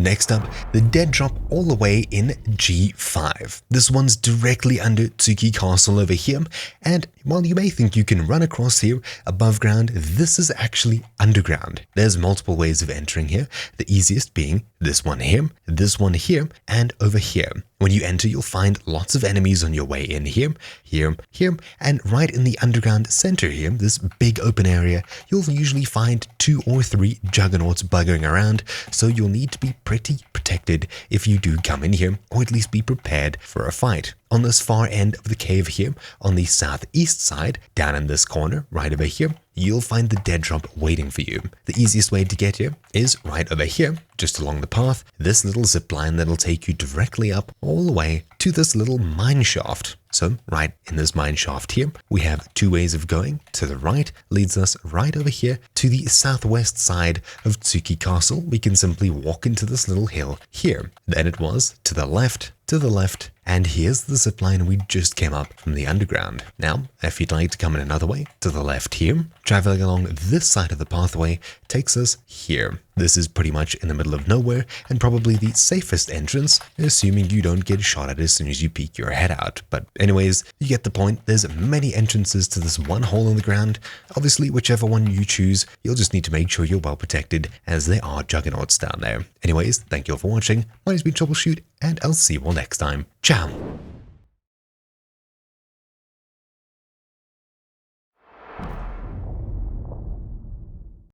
Next up, the dead drop all the way in G5. This one's directly under Tsuki Castle over here, and while you may think you can run across here above ground, this is actually underground. There's multiple ways of entering here, the easiest being this one here, and over here. When you enter, you'll find lots of enemies on your way in here, and right in the underground center here, this big open area, you'll usually find 2 or 3 juggernauts buggering around, so you'll need to be pretty protected if you do come in here, or at least be prepared for a fight. On this far end of the cave here, on the southeast side, down in this corner, right over here, you'll find the dead drop waiting for you. The easiest way to get here is right over here, just along the path, this little zip line that'll take you directly up all the way to this little mine shaft. So right in this mine shaft here, we have 2 ways of going. To the right leads us right over here to the southwest side of Tsuki Castle. We can simply walk into this little hill here. Then it was to the left, and here's the zipline we just came up from the underground. Now, if you'd like to come in another way, to the left here, traveling along this side of the pathway takes us here. This is pretty much in the middle of nowhere and probably the safest entrance, assuming you don't get shot at as soon as you peek your head out. But anyways, you get the point. There's many entrances to this one hole in the ground. Obviously, whichever one you choose, you'll just need to make sure you're well protected, as there are juggernauts down there. Anyways, thank you all for watching. My name's been Troubleshoot, and I'll see you all next time. Ciao!